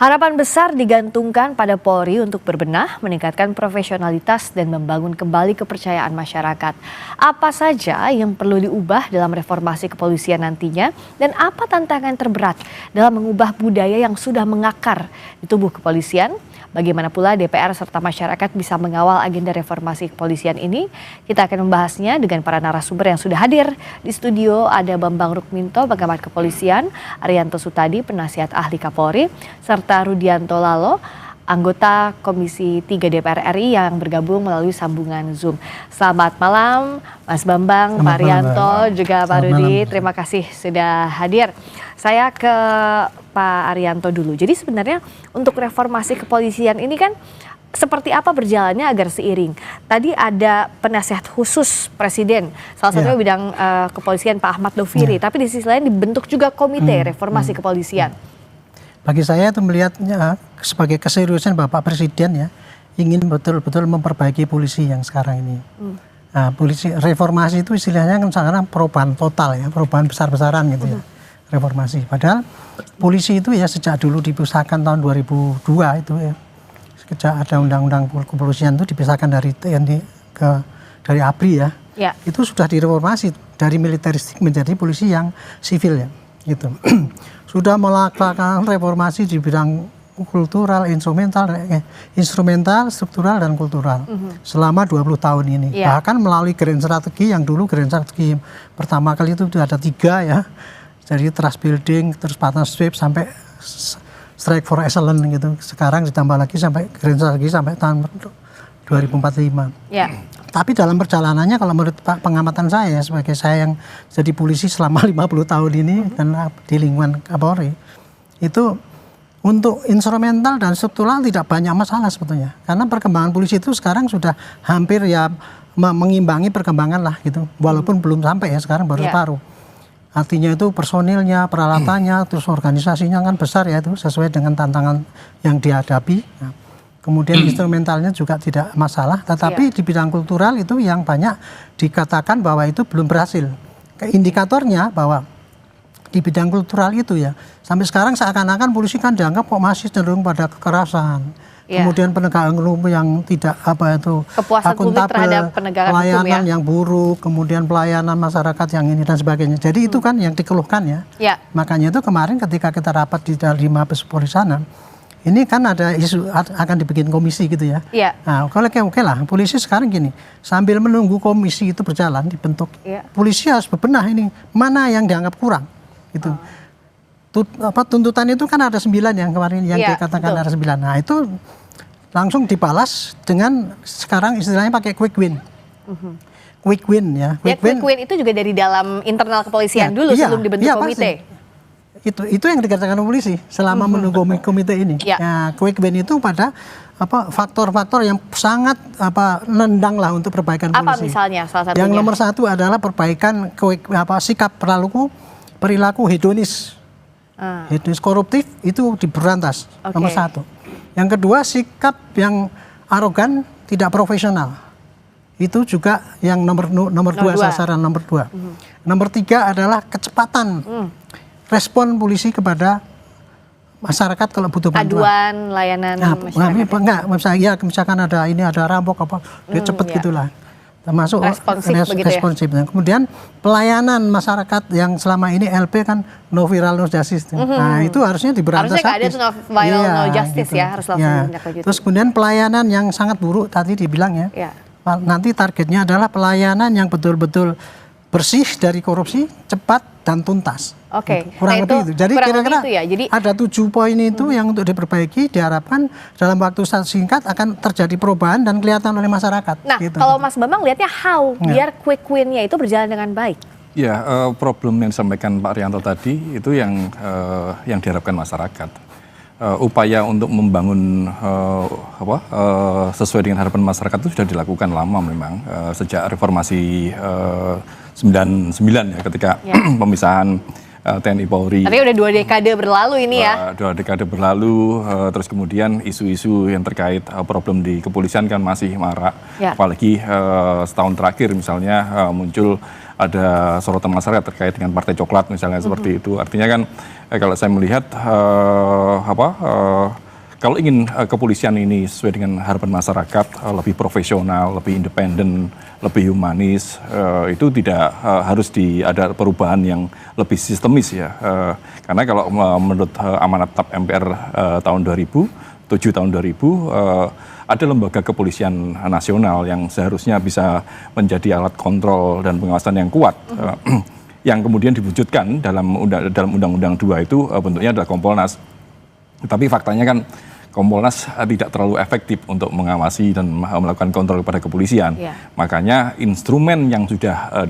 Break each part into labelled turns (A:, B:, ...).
A: Harapan besar digantungkan pada Polri untuk berbenah, meningkatkan profesionalitas dan membangun kembali kepercayaan masyarakat. Apa saja yang perlu diubah dalam reformasi kepolisian nantinya dan apa tantangan terberat dalam mengubah budaya yang sudah mengakar di tubuh kepolisian? Bagaimana pula DPR serta masyarakat bisa mengawal agenda reformasi kepolisian ini? Kita akan membahasnya dengan para narasumber yang sudah hadir. Di studio ada Bambang Rukminto, pengamat kepolisian, Arianto Sutadi, penasihat ahli Kapolri, serta Rudianto Lalo, anggota Komisi 3 DPR RI yang bergabung melalui sambungan Zoom. Selamat malam Mas Bambang, Pak Arianto, juga Pak Rudi. Terima kasih sudah hadir. Saya ke Pak Arianto dulu. Jadi sebenarnya untuk reformasi kepolisian ini kan seperti apa berjalannya agar seiring? Tadi ada penasihat khusus Presiden, salah satunya bidang kepolisian Pak Ahmad Doviri, tapi di sisi lain dibentuk juga komite reformasi kepolisian.
B: Bagi saya itu melihatnya sebagai keseriusan Bapak Presiden ya, ingin betul-betul memperbaiki polisi yang sekarang ini. Nah, polisi reformasi itu istilahnya kan sekarang perubahan total ya, perubahan besar-besaran gitu ya. Reformasi. Padahal polisi itu ya sejak dulu dipisahkan tahun 2002 itu ya. Sejak ada undang-undang kepolisian itu dipisahkan dari TNI dari ABRI ya. Itu sudah direformasi dari militeristik menjadi polisi yang sivil ya. Gitu. Sudah melakukan reformasi di bidang kultural, instrumental, struktural dan kultural selama 20 tahun ini. Bahkan melalui grand strategi yang dulu grand strategi pertama kali itu ada 3 ya. Jadi trust building, terus partnership sampai strike for excellence gitu. Sekarang ditambah lagi sampai grand strategi sampai tahun 2045. Tapi dalam perjalanannya kalau menurut pengamatan saya sebagai saya yang jadi polisi selama 50 tahun ini dan di lingkungan Kapolri, itu untuk instrumental dan struktural tidak banyak masalah sebetulnya. Karena perkembangan polisi itu sekarang sudah hampir ya mengimbangi perkembangan lah gitu. Walaupun belum sampai ya, sekarang baru separuh. Artinya itu personilnya, peralatannya, terus organisasinya kan besar ya itu sesuai dengan tantangan yang dihadapi. Nah, kemudian instrumentalnya juga tidak masalah, tetapi di bidang kultural itu yang banyak dikatakan bahwa itu belum berhasil. Indikatornya bahwa di bidang kultural itu ya, sampai sekarang seakan-akan polisi kan dianggap kok masih cenderung pada kekerasan. Kemudian penegakan hukum yang tidak akuntabel, pelayanan yang buruk, kemudian pelayanan masyarakat yang ini dan sebagainya. Jadi itu kan yang dikeluhkan ya. Makanya itu kemarin ketika kita rapat di Mabes Polri sana, ini kan ada isu akan dibikin komisi gitu ya. Nah, kalau oke lah, polisi sekarang gini, sambil menunggu komisi itu berjalan dibentuk, polisi harus bebenah ini mana yang dianggap kurang gitu. Tuntutan itu kan ada 9 yang kemarin yang dikatakan ada 9. Nah itu langsung dibalas dengan sekarang istilahnya pakai quick win. Quick win ya.
A: Quick win itu juga dari dalam internal kepolisian dulu sebelum dibentuk komite.
B: Itu yang dikatakan polisi selama menunggu komite ini. Nah, quick win itu pada faktor-faktor yang sangat nendang lah untuk perbaikan polisi.
A: Apa misalnya salah satunya?
B: Yang nomor 1 adalah perbaikan sikap perilaku hedonis. Hedonis koruptif itu diberantas, nomor 1. Yang kedua, sikap yang arogan, tidak profesional. Itu juga yang nomor 2, sasaran nomor 2. Nomor 3 adalah kecepatan respon polisi kepada masyarakat kalau butuh bantuan.
A: Aduan, layanan masyarakat.
B: Misalkan ada rampok dia cepat gitulah. Termasuk responsif. Ya? Kemudian pelayanan masyarakat yang selama ini LP kan no viral no justice. Nah itu harusnya diberantas.
A: Harusnya ada no viral no justice gitu. Ya harus langsung
B: Terus kemudian pelayanan yang sangat buruk tadi dibilang ya. Nanti targetnya adalah pelayanan yang betul-betul bersih dari korupsi, cepat dan tuntas. Kurang lebih itu. Jadi kira-kira ada 7 poin itu yang untuk diperbaiki, diharapkan dalam waktu singkat akan terjadi perubahan dan kelihatan oleh masyarakat.
A: Nah, kalau Mas Bambang lihatnya biar quick win-nya itu berjalan dengan baik?
C: Ya, problem yang disampaikan Pak Arianto tadi itu yang diharapkan masyarakat. Upaya untuk membangun sesuai dengan harapan masyarakat itu sudah dilakukan lama memang sejak reformasi 99 ya ketika pemisahan TNI Polri.
A: Tapi udah 2 dekade berlalu ini ya.
C: 2 dekade berlalu, terus kemudian isu-isu yang terkait problem di kepolisian kan masih marak.
A: Ya.
C: Apalagi setahun terakhir misalnya muncul ada sorotan masyarakat terkait dengan Partai Coklat misalnya seperti itu. Artinya kan kalau saya melihat kalau ingin kepolisian ini sesuai dengan harapan masyarakat, lebih profesional, lebih independen, lebih humanis, itu tidak harus ada perubahan yang lebih sistemis ya. Karena kalau menurut amanat TAP MPR tahun 2007 tahun 2000, ada lembaga kepolisian nasional yang seharusnya bisa menjadi alat kontrol dan pengawasan yang kuat. Yang kemudian diwujudkan dalam Undang-Undang 2 itu bentuknya adalah Kompolnas. Tapi faktanya kan Kompolnas tidak terlalu efektif untuk mengawasi dan melakukan kontrol kepada kepolisian. Yeah. Makanya instrumen yang sudah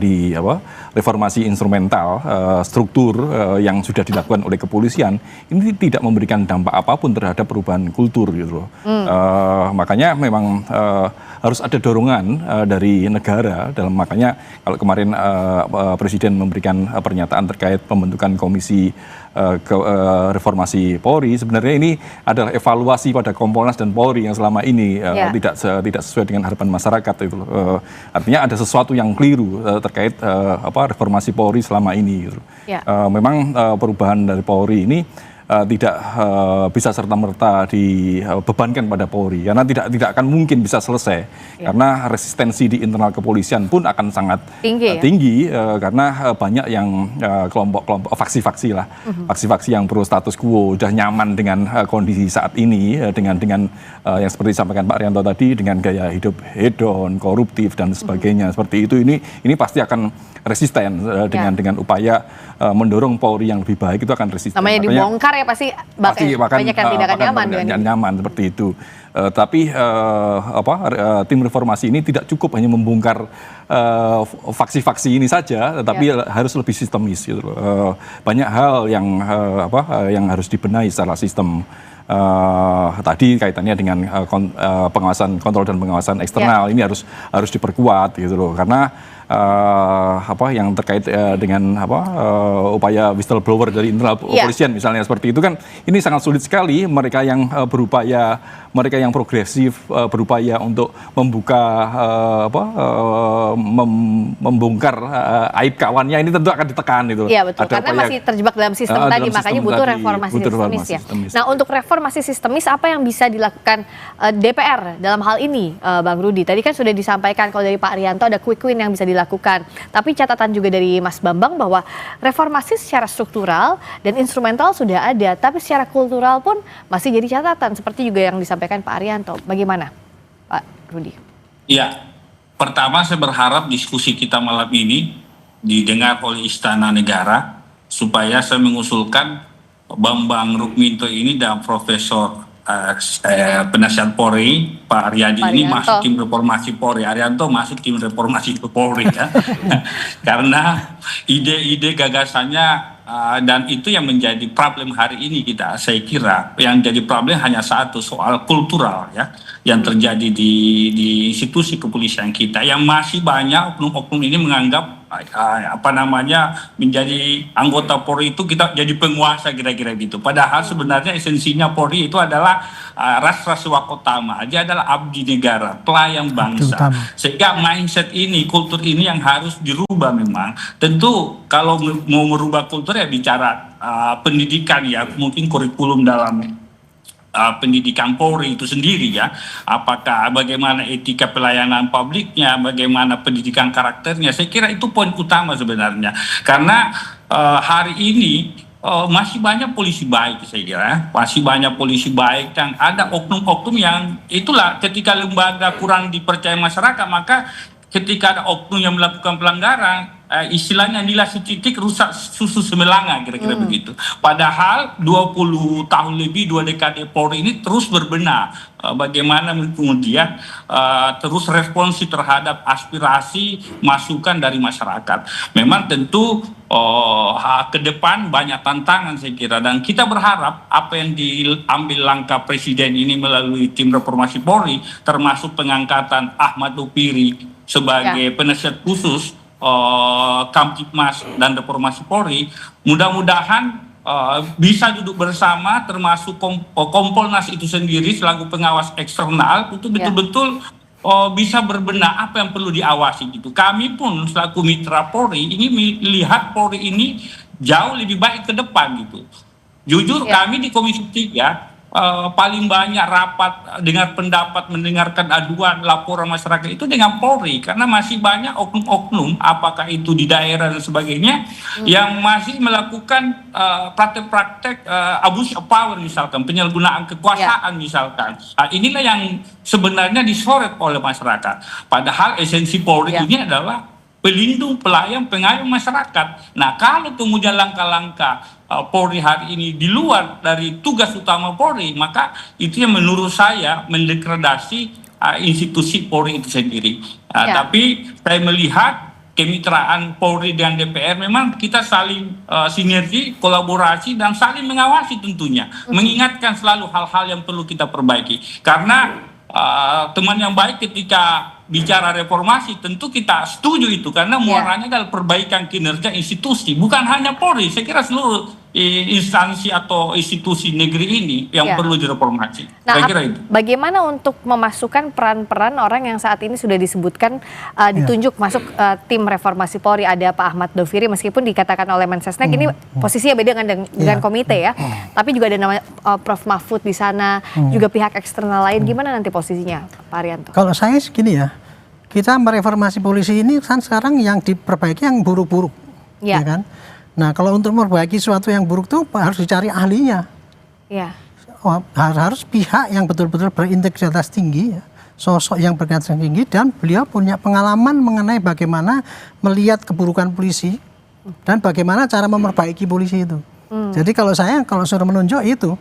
C: reformasi instrumental, struktur yang sudah dilakukan oleh kepolisian ini tidak memberikan dampak apapun terhadap perubahan kultur gitu loh. Makanya memang harus ada dorongan dari negara makanya kalau kemarin Presiden memberikan pernyataan terkait pembentukan komisi reformasi Polri, sebenarnya ini adalah evaluasi pada Kompolnas dan Polri yang selama ini tidak sesuai dengan harapan masyarakat itu. Artinya ada sesuatu yang keliru terkait reformasi Polri selama ini. Gitu. Memang perubahan dari Polri ini tidak bisa serta-merta dibebankan pada Polri karena tidak akan mungkin bisa selesai karena resistensi di internal kepolisian pun akan sangat tinggi karena banyak yang kelompok-kelompok faksi-faksi lah, faksi-faksi yang pro status quo udah nyaman dengan kondisi saat ini dengan yang seperti disampaikan Pak Rianto tadi dengan gaya hidup hedon, koruptif dan sebagainya seperti itu ini pasti akan resisten dengan upaya mendorong Polri yang lebih baik itu akan resisten.
A: Namanya dibongkar ya pasti banyak yang tidak akan
C: nyaman seperti itu. Tapi tim reformasi ini tidak cukup hanya membongkar faksi-faksi ini saja, tetapi harus lebih sistemis. Gitu. Banyak hal yang harus dibenahi secara sistem. Tadi kaitannya dengan pengawasan kontrol dan pengawasan eksternal ini harus diperkuat gitu loh karena yang terkait dengan upaya whistleblower dari internal kepolisian misalnya seperti itu kan ini sangat sulit sekali mereka yang mereka yang progresif berupaya untuk membuka membongkar aib kawannya ini tentu akan ditekan itu.
A: Iya betul karena masih terjebak dalam sistem tadi makanya butuh reformasi sistemis ya. Nah untuk reformasi sistemis apa yang bisa dilakukan DPR dalam hal ini Bang Rudi? Tadi kan sudah disampaikan kalau dari Pak Rianto ada quick win yang bisa dilakukan. Tapi catatan juga dari Mas Bambang bahwa reformasi secara struktural dan instrumental sudah ada, tapi secara kultural pun masih jadi catatan seperti juga yang disampaikan Pak Arianto. Bagaimana Pak Rudi?
D: Ya, pertama saya berharap diskusi kita malam ini didengar oleh Istana Negara supaya saya mengusulkan Bambang Rukminto ini dan Profesor penasihat Polri Pak Aryadi ini masuk tim reformasi Polri, Arianto masuk tim reformasi Polri ya. Karena ide-ide gagasannya dan itu yang menjadi problem hari ini saya kira yang jadi problem hanya satu soal kultural ya yang terjadi di institusi kepolisian kita yang masih banyak oknum-oknum ini menganggap menjadi anggota Polri itu kita jadi penguasa kira-kira gitu. Padahal sebenarnya esensinya Polri itu adalah ras swakotama, dia adalah abdi negara, pelayan bangsa. Sehingga mindset ini, kultur ini yang harus dirubah memang. Tentu kalau mau merubah kultur ya bicara pendidikan ya, mungkin kurikulum dalam pendidikan Polri itu sendiri ya, apakah bagaimana etika pelayanan publiknya, bagaimana pendidikan karakternya, saya kira itu poin utama sebenarnya karena hari ini masih banyak polisi baik saya kira, masih banyak polisi baik dan ada oknum-oknum yang itulah ketika lembaga kurang dipercaya masyarakat maka ketika ada oknum yang melakukan pelanggaran istilahnya inilah setitik rusak susu semelanga kira-kira begitu. Padahal 20 tahun lebih 2 dekade Polri ini terus berbenah bagaimana kemudian terus responsif terhadap aspirasi masukan dari masyarakat. Memang tentu ke depan banyak tantangan saya kira dan kita berharap apa yang diambil langkah Presiden ini melalui tim reformasi Polri termasuk pengangkatan Ahmad Upiri sebagai penasihat khusus Kamtibmas dan Reformasi Polri, mudah-mudahan bisa duduk bersama, termasuk Kompolnas itu sendiri selaku pengawas eksternal, itu betul-betul bisa berbenah apa yang perlu diawasi gitu. Kami pun selaku mitra Polri ini melihat Polri ini jauh lebih baik ke depan gitu. Jujur kami di Komisi 3 paling banyak rapat, dengar pendapat, mendengarkan aduan, laporan masyarakat itu dengan Polri, karena masih banyak oknum-oknum, apakah itu di daerah dan sebagainya, yang masih melakukan praktek-praktek abuse of power misalkan, penyalahgunaan kekuasaan misalkan. Inilah yang sebenarnya disorot oleh masyarakat. Padahal esensi Polri ini adalah pelindung, pelayan, pengayom masyarakat. Nah, kalau kemudian langkah-langkah Polri hari ini di luar dari tugas utama Polri, maka itu yang menurut saya mendegradasi institusi Polri itu sendiri. Tapi saya melihat kemitraan Polri dengan DPR memang kita saling sinergi, kolaborasi, dan saling mengawasi tentunya. Mengingatkan selalu hal-hal yang perlu kita perbaiki. Karena teman yang baik ketika bicara reformasi tentu kita setuju itu, karena muaranya adalah perbaikan kinerja institusi, bukan hanya Polri. Saya kira seluruh instansi atau institusi negeri ini yang perlu direformasi.
A: Nah,
D: saya kira itu.
A: Bagaimana untuk memasukkan peran-peran orang yang saat ini sudah disebutkan ditunjuk masuk tim reformasi Polri? Ada Pak Ahmad Doviri, meskipun dikatakan oleh Mensesnek ini posisinya beda dengan komite ya, tapi juga ada nama Prof Mahfud di sana, juga pihak eksternal lain. Gimana nanti posisinya, Pak Arianto?
B: Kalau saya segini ya, kita mereformasi polisi ini kan sekarang yang diperbaiki yang buruk-buruk, ya kan? Nah, kalau untuk memperbaiki sesuatu yang buruk itu harus dicari ahlinya. Ya. Harus pihak yang betul-betul berintegritas tinggi, ya. Sosok yang berintegritas tinggi, dan beliau punya pengalaman mengenai bagaimana melihat keburukan polisi dan bagaimana cara memperbaiki polisi itu. Jadi kalau suruh menunjuk itu,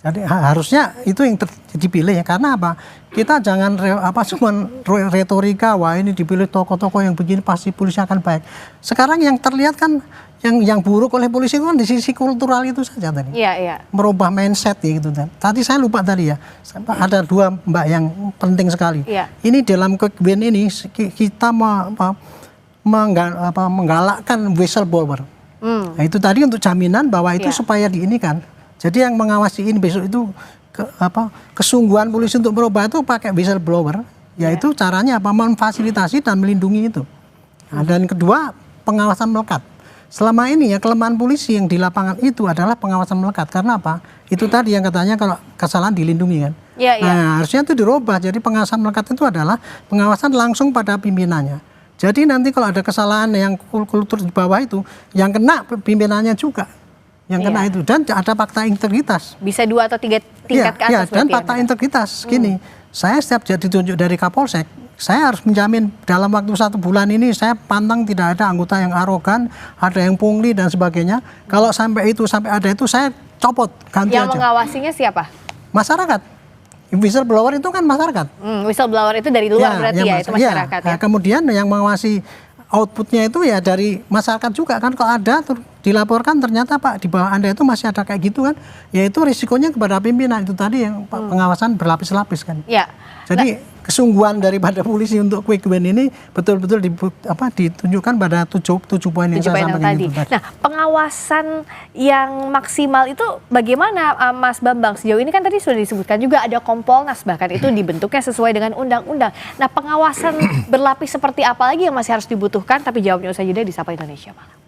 B: jadi harusnya itu yang dipilih ya. Karena apa? Kita jangan cuma retorika, wah ini dipilih tokoh-tokoh yang begini pasti polisi akan baik. Sekarang yang terlihat kan yang buruk oleh polisi itu kan di sisi kultural itu saja tadi. Iya. Merubah mindset ya gitu. Tadi saya lupa tadi ya. Ada dua Mbak yang penting sekali. Iya. Ini dalam kegwen ini kita menggalakkan whistleblower. Nah, itu tadi untuk jaminan bahwa itu supaya diinikan. Jadi yang mengawasi ini besok itu kesungguhan polisi untuk merubah itu pakai whistleblower, yaitu caranya apa? Memfasilitasi dan melindungi itu. Nah, dan kedua, pengawasan melekat. Selama ini ya kelemahan polisi yang di lapangan itu adalah pengawasan melekat. Karena apa? Itu tadi yang katanya kalau kesalahan dilindungi kan. Nah, harusnya itu dirubah. Jadi pengawasan melekat itu adalah pengawasan langsung pada pimpinannya. Jadi nanti kalau ada kesalahan yang kultur di bawah itu, yang kena pimpinannya juga. Yang kena itu, dan ada fakta integritas.
A: Bisa 2 atau 3 tingkat ke atas.
B: Dan fakta integritas gini, saya setiap ditunjuk dari Kapolsek, saya harus menjamin dalam waktu 1 bulan ini saya pantang tidak ada anggota yang arogan, ada yang pungli dan sebagainya. Kalau sampai ada itu saya copot, ganti aja.
A: Yang mengawasinya siapa?
B: Masyarakat. Whistleblower itu kan masyarakat.
A: Whistleblower itu dari luar berarti ya, itu masyarakat ya.
B: Kemudian yang mengawasi outputnya itu ya dari masyarakat juga kan. Kalau ada dilaporkan ternyata Pak di bawah Anda itu masih ada kayak gitu kan, ya itu risikonya kepada pimpinan. Itu tadi yang pengawasan berlapis-lapis kan. Ya. Jadi kesungguhan daripada polisi untuk quick win ini betul-betul ditunjukkan pada 7 poin yang saya sampaikan
A: tadi. Nah, pengawasan yang maksimal itu bagaimana Mas Bambang? Sejauh ini kan tadi sudah disebutkan juga ada Kompolnas, bahkan itu dibentuknya sesuai dengan undang-undang. Nah, pengawasan berlapis seperti apa lagi yang masih harus dibutuhkan? Tapi jawabnya usai jeda di Sapa Indonesia Malam.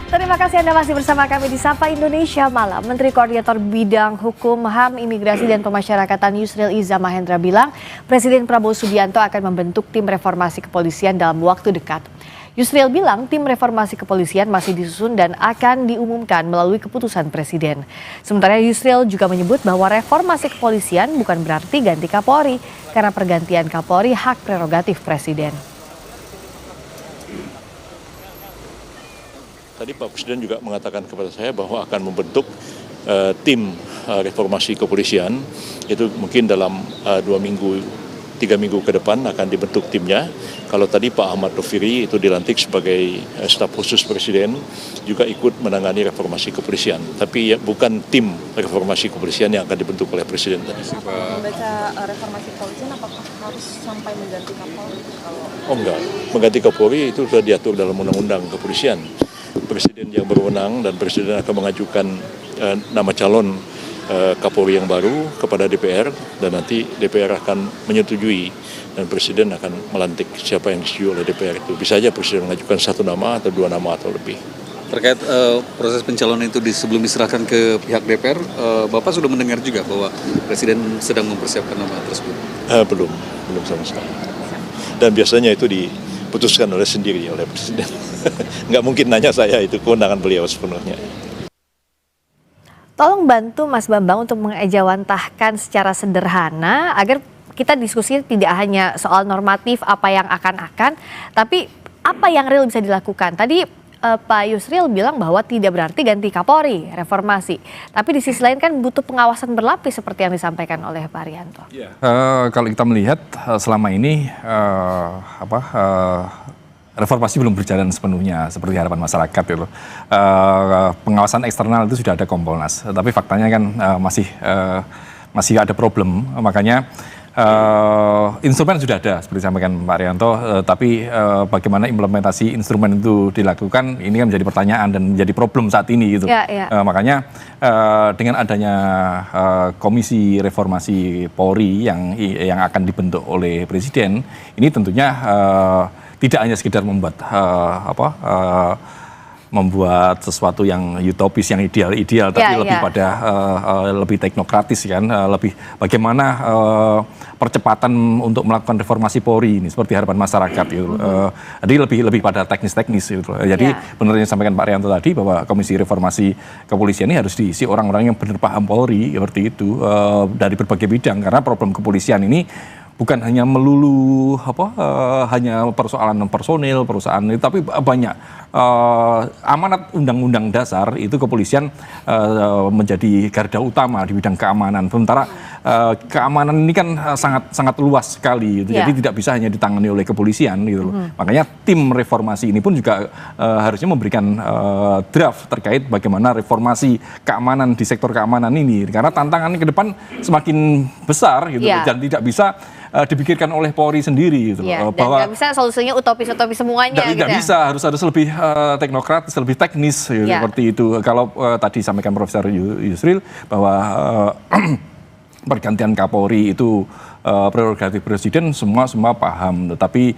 A: Terima kasih Anda masih bersama kami di Sapa Indonesia Malam. Menteri Koordinator Bidang Hukum, HAM, Imigrasi, dan Pemasyarakatan Yusril Iza Mahendra bilang Presiden Prabowo Subianto akan membentuk tim reformasi kepolisian dalam waktu dekat. Yusril bilang tim reformasi kepolisian masih disusun dan akan diumumkan melalui keputusan Presiden. Sementara Yusril juga menyebut bahwa reformasi kepolisian bukan berarti ganti Kapolri, karena pergantian Kapolri hak prerogatif Presiden.
E: Tadi Pak Presiden juga mengatakan kepada saya bahwa akan membentuk tim reformasi kepolisian, itu mungkin dalam 2 minggu 3 minggu ke depan akan dibentuk timnya. Kalau tadi Pak Ahmad Doviri itu dilantik sebagai staf khusus Presiden, juga ikut menangani reformasi kepolisian. Tapi ya, bukan tim reformasi kepolisian yang akan dibentuk oleh Presiden tadi.
F: Membaca reformasi kepolisian apakah harus sampai mengganti Kapolri?
E: Oh enggak, mengganti Kapolri itu sudah diatur dalam undang-undang kepolisian. Presiden yang berwenang dan Presiden akan mengajukan nama calon Kapolri yang baru kepada DPR, dan nanti DPR akan menyetujui dan Presiden akan melantik siapa yang disetujui oleh DPR itu. Bisa saja Presiden mengajukan 1 nama atau 2 nama atau lebih.
G: Terkait proses pencalonan itu sebelum diserahkan ke pihak DPR, Bapak sudah mendengar juga bahwa Presiden sedang mempersiapkan nama tersebut? Belum
E: sama sekali. Dan biasanya itu diputuskan sendiri oleh Presiden. Nggak mungkin nanya saya, itu kewenangan beliau sepenuhnya.
A: Tolong bantu Mas Bambang untuk mengejawantahkan secara sederhana agar kita diskusi tidak hanya soal normatif apa yang akan, tapi apa yang real bisa dilakukan. Tadi Pak Yusril bilang bahwa tidak berarti ganti Kapolri, reformasi. Tapi di sisi lain kan butuh pengawasan berlapis seperti yang disampaikan oleh Pak Arianto.
C: Kalau kita melihat selama ini reformasi belum berjalan sepenuhnya seperti harapan masyarakat itu. Pengawasan eksternal itu sudah ada Kompolnas, tapi faktanya kan masih ada problem. Makanya instrumen sudah ada seperti disampaikan Pak Arianto, tapi bagaimana implementasi instrumen itu dilakukan ini kan menjadi pertanyaan dan menjadi problem saat ini gitu. Makanya dengan adanya Komisi Reformasi Polri yang akan dibentuk oleh Presiden, ini tentunya tidak hanya sekedar membuat sesuatu yang utopis, yang ideal, tapi lebih pada lebih teknokratis kan, lebih bagaimana percepatan untuk melakukan reformasi Polri ini seperti harapan masyarakat gitu. Jadi lebih pada teknis gitu. Jadi benar yang disampaikan Pak Arianto tadi bahwa Komisi Reformasi Kepolisian ini harus diisi orang-orang yang benar paham Polri seperti itu dari berbagai bidang, karena problem kepolisian ini bukan hanya melulu hanya persoalan personil perusahaan, tapi banyak amanat undang-undang dasar itu kepolisian menjadi garda utama di bidang keamanan. Sementara keamanan ini kan sangat luas sekali, gitu. Jadi tidak bisa hanya ditangani oleh kepolisian gitu loh. Makanya tim reformasi ini pun juga harusnya memberikan draft terkait bagaimana reformasi keamanan di sektor keamanan ini, karena tantangannya ke depan semakin besar gitu dan tidak bisa dipikirkan oleh Polri sendiri gitu.
A: Dan nggak bisa solusinya utopis-utopis semuanya gitu.
C: Tidak bisa, harus lebih teknokratis, lebih teknis gitu, seperti itu. Kalau tadi sampaikan Profesor Yusril bahwa pergantian Kapolri itu prerogatif Presiden, semua paham. Tetapi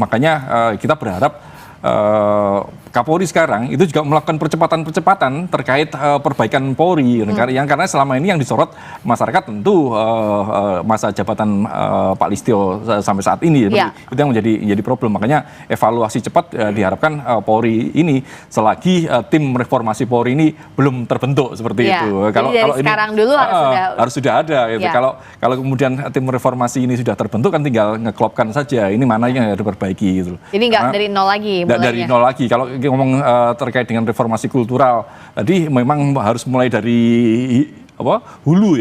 C: makanya kita berharap Kapolri sekarang itu juga melakukan percepatan terkait perbaikan Polri, karena selama ini yang disorot masyarakat tentu masa jabatan Pak Listio sampai saat ini, itu yang menjadi problem. Makanya evaluasi cepat diharapkan Polri ini selagi tim reformasi Polri ini belum terbentuk seperti itu.
A: Kalau ini sekarang dulu
C: harus sudah ada. Gitu. Kalau kemudian tim reformasi ini sudah terbentuk kan tinggal ngeklopkan saja ini mana yang harus diperbaiki gitu.
A: Jadi nggak dari nol lagi.
C: Dari nol lagi. Kalau ngomong terkait dengan reformasi kultural, tadi memang harus mulai dari hulu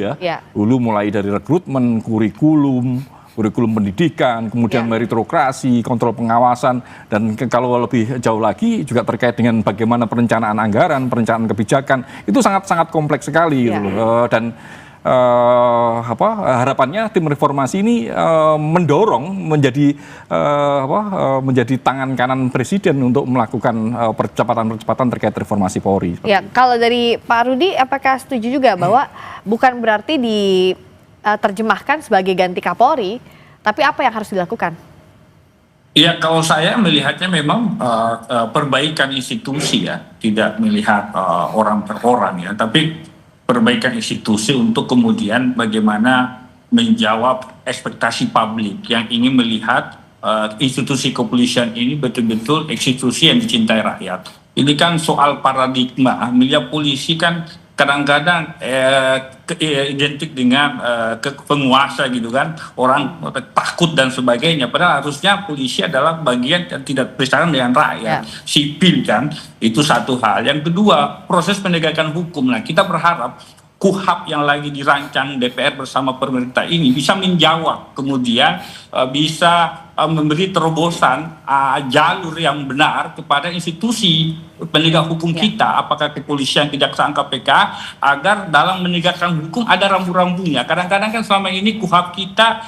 C: hulu, mulai dari rekrutmen, kurikulum pendidikan, kemudian meritokrasi, kontrol pengawasan, dan kalau lebih jauh lagi juga terkait dengan bagaimana perencanaan anggaran, perencanaan kebijakan, itu sangat kompleks sekali gitu loh. Dan harapannya tim reformasi ini mendorong menjadi tangan kanan Presiden untuk melakukan percepatan terkait reformasi Polri.
A: Kalau dari Pak Rudi, apakah setuju juga bahwa bukan berarti diterjemahkan sebagai ganti Kapolri, tapi apa yang harus dilakukan?
D: Ya, kalau saya melihatnya memang perbaikan institusi tidak melihat orang per orang tapi perbaikan institusi untuk kemudian bagaimana menjawab ekspektasi publik yang ingin melihat institusi kepolisian ini betul-betul institusi yang dicintai rakyat. Ini kan soal paradigma, melihat polisi kan kadang-kadang identik dengan penguasa gitu kan, orang takut dan sebagainya. Padahal harusnya polisi adalah bagian yang tidak bersaing dengan rakyat, sipil kan. Itu satu hal. Yang kedua, proses penegakan hukum. Nah, kita berharap KUHP yang lagi dirancang DPR bersama pemerintah ini bisa menjawab, kemudian bisa memberi terobosan jalur yang benar kepada institusi penegak hukum kita, apakah kepolisian, kejaksaan, KPK, agar dalam menegakkan hukum ada rambu-rambunya. Kadang-kadang kan selama ini KUHP kita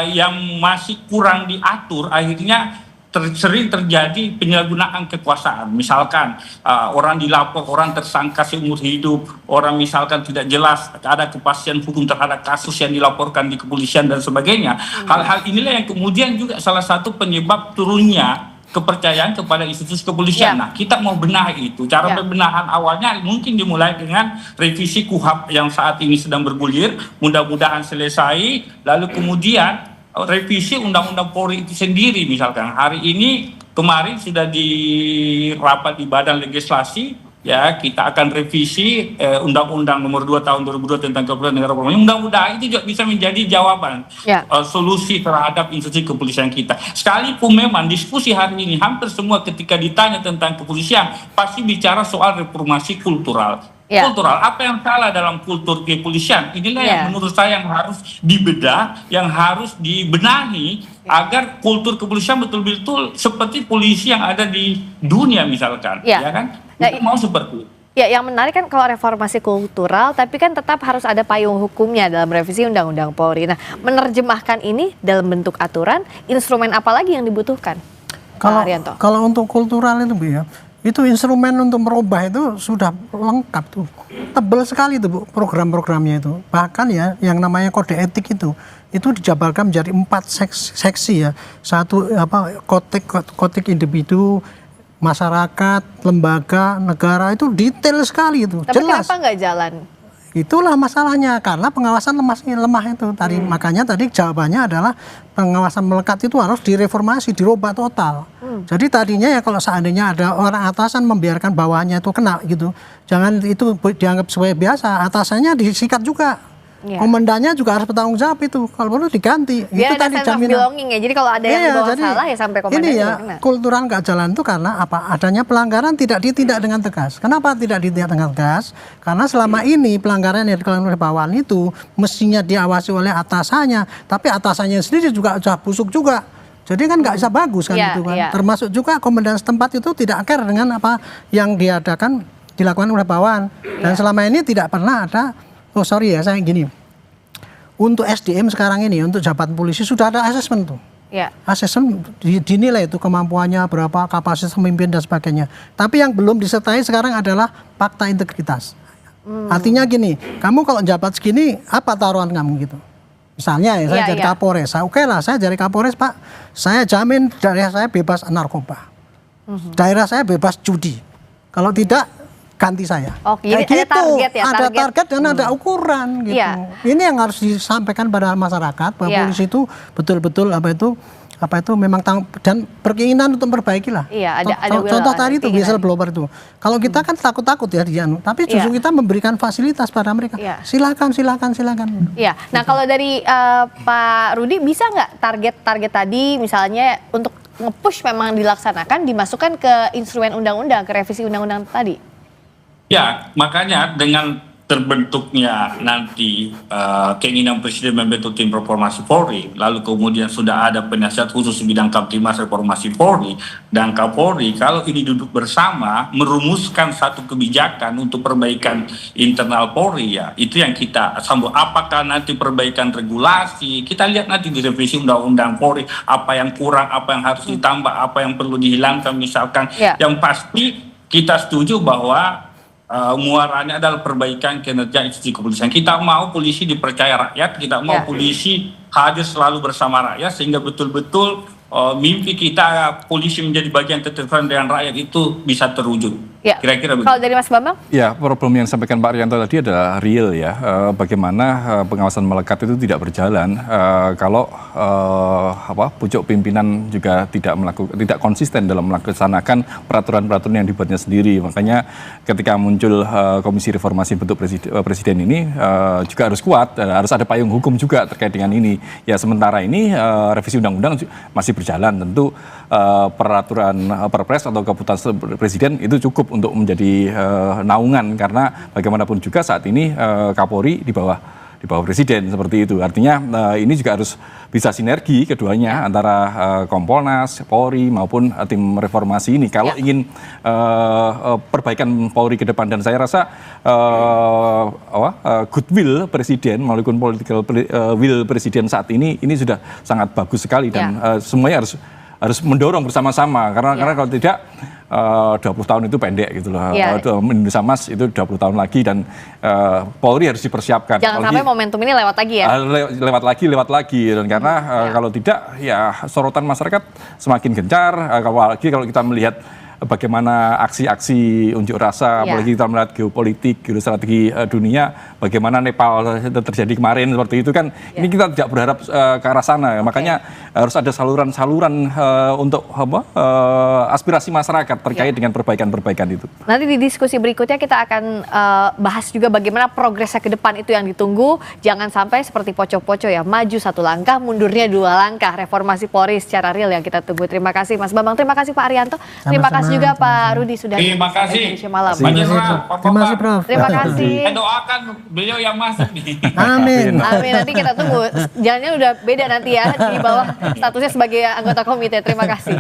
D: yang masih kurang diatur, akhirnya sering terjadi penyalahgunaan kekuasaan. Misalkan orang dilapor, orang tersangka seumur hidup, orang misalkan tidak jelas ada kepastian hukum terhadap kasus yang dilaporkan di kepolisian dan sebagainya. Hal-hal inilah yang kemudian juga salah satu penyebab turunnya kepercayaan kepada institusi kepolisian. Nah, kita mau benahi itu. Cara pembenahan awalnya mungkin dimulai dengan revisi KUHP yang saat ini sedang bergulir, mudah-mudahan selesai, lalu kemudian revisi Undang-Undang Polri itu sendiri. Misalkan hari ini, kemarin sudah rapat di Badan Legislasi, ya, kita akan revisi Undang-Undang Nomor 2 Tahun 2002 tentang Kepolisian Negara Republik Indonesia. Mudah-mudahan itu juga bisa menjadi jawaban, solusi terhadap institusi kepolisian kita. Sekalipun memang diskusi hari ini hampir semua ketika ditanya tentang kepolisian pasti bicara soal reformasi kultural. Kultural, apa yang salah dalam kultur kepolisian? Inilah yang menurut saya yang harus dibedah, yang harus dibenahi agar kultur kepolisian betul-betul seperti polisi yang ada di dunia misalkan, ya kan? Kita mau seperti itu.
A: Ya, yang menarik kan kalau reformasi kultural, tapi kan tetap harus ada payung hukumnya dalam revisi Undang-Undang Polri. Nah, menerjemahkan ini dalam bentuk aturan, instrumen apa lagi yang dibutuhkan?
B: Kalau untuk kultural itu, Bu, ya, itu instrumen untuk merubah itu sudah lengkap tuh, tebal sekali tuh, Bu, program-programnya itu. Bahkan ya yang namanya kode etik itu dijabarkan menjadi 4 seksi ya. Satu kotik individu, masyarakat, lembaga, negara, itu detail sekali itu.
A: Tapi jelas. Kenapa nggak jalan?
B: Itulah masalahnya, karena pengawasan lemah itu tadi. Makanya tadi jawabannya adalah pengawasan melekat itu harus direformasi, dirubah total. Jadi tadinya ya kalau seandainya ada orang atasan membiarkan bawahannya itu kena gitu, jangan itu dianggap sebagai biasa, atasannya disikat juga. Komandannya juga harus bertanggung jawab itu, kalau perlu diganti.
A: Biar
B: itu
A: ada
B: tadi
A: jaminan belonging ya. Jadi kalau ada yang dibawa salah ya sampai komandan juga kena.
B: Kultural nggak jalan itu karena apa? Adanya pelanggaran tidak ditindak dengan tegas. Kenapa tidak ditindak dengan tegas? Karena selama ini pelanggaran yang dilakukan oleh bawahan itu mestinya diawasi oleh atasannya, tapi atasannya sendiri juga sudah busuk juga. Jadi kan nggak bisa bagus kan itu kan. Termasuk juga komandan setempat itu tidak care dengan apa yang dilakukan oleh bawahan. Dan selama ini tidak pernah ada. Oh sorry ya, saya gini. Untuk SDM sekarang ini, untuk jabatan polisi sudah ada asesmen tuh. Asesmen dinilai itu kemampuannya berapa, kapasitas memimpin dan sebagainya. Tapi yang belum disertai sekarang adalah fakta integritas. Artinya gini, kamu kalau jabat segini, apa taruhan kamu gitu? Misalnya ya, saya jadi Kapolres, oke lah, saya jadi Kapolres Pak, saya jamin daerah saya bebas narkoba, daerah saya bebas judi. Kalau tidak, ganti saya.
A: Jadi
B: gitu.
A: Ada
B: target dan ada ukuran gitu. Ini yang harus disampaikan pada masyarakat bahwa polisi itu betul-betul apa itu memang dan berkeinginan untuk memperbaiki lah. Contoh tadi itu whistleblower itu. Kalau kita kan takut-takut ya tapi justru kita memberikan fasilitas pada mereka. Silakan.
A: Iya. Nah kalau dari Pak Rudi bisa nggak target tadi misalnya untuk nge-push memang dilaksanakan, dimasukkan ke instrumen undang-undang, ke revisi undang-undang tadi?
D: Ya, makanya dengan terbentuknya nanti keinginan Presiden membentuk tim reformasi Polri, lalu kemudian sudah ada penasihat khusus bidang Kamtimas reformasi Polri dan Kapolri, kalau ini duduk bersama merumuskan satu kebijakan untuk perbaikan internal Polri, ya itu yang kita sambut. Apakah nanti perbaikan regulasi, kita lihat nanti di revisi undang-undang Polri, apa yang kurang, apa yang harus ditambah, apa yang perlu dihilangkan misalkan. Yang pasti kita setuju bahwa muaranya adalah perbaikan kinerja institusi kepolisian. Kita mau polisi dipercaya rakyat, kita mau polisi hadir selalu bersama rakyat sehingga betul-betul mimpi kita polisi menjadi bagian terdepan dengan rakyat itu bisa terwujud. Kira-kira begitu.
A: Kalau dari Mas Bambang?
C: Ya, problem yang disampaikan Pak Rianto tadi adalah real ya. Bagaimana pengawasan melekat itu tidak berjalan kalau pucuk pimpinan juga tidak konsisten dalam melaksanakan peraturan-peraturan yang dibuatnya sendiri. Makanya ketika muncul Komisi Reformasi bentuk presiden ini juga harus kuat, harus ada payung hukum juga terkait dengan ini. Ya sementara ini revisi undang-undang masih masih berjalan, tentu peraturan Perpres atau keputusan Presiden itu cukup untuk menjadi naungan, karena bagaimanapun juga saat ini Kapolri di bawah Presiden seperti itu. Artinya ini juga harus bisa sinergi keduanya antara Kompolnas, Polri maupun tim reformasi ini. Kalau ingin perbaikan Polri ke depan, dan saya rasa goodwill Presiden melalui political will Presiden saat ini sudah sangat bagus sekali, dan semuanya harus mendorong bersama-sama, karena kalau tidak 20 tahun itu pendek gitu loh. Indonesia Mas itu 20 tahun lagi, dan Polri harus dipersiapkan.
A: Jangan sampai momentum ini lewat lagi ya.
C: Lewat lagi, dan karena kalau tidak ya sorotan masyarakat semakin gencar, apalagi kalau kita melihat bagaimana aksi-aksi unjuk rasa, apalagi kita melihat geopolitik, geostrategi dunia, bagaimana Nepal terjadi kemarin seperti itu kan, ini kita tidak berharap ke arah sana. Makanya harus ada saluran-saluran untuk aspirasi masyarakat terkait dengan perbaikan-perbaikan itu.
A: Nanti di diskusi berikutnya kita akan bahas juga bagaimana progresnya ke depan, itu yang ditunggu. Jangan sampai seperti poco-poco ya, maju 1 langkah, mundurnya 2 langkah. Reformasi Polri secara real yang kita tunggu. Terima kasih Mas Bambang, terima kasih Pak Arianto, terima kasih juga Pak Rudi sudah
D: terima kasih.
A: Indonesia Malam.
B: Terima kasih Prof.
A: Terima kasih.
D: Saya doakan beliau yang masuk nih.
B: Amin.
A: Amin, nanti kita tunggu. Jalannya udah beda nanti ya, di bawah statusnya sebagai anggota komite. Terima kasih.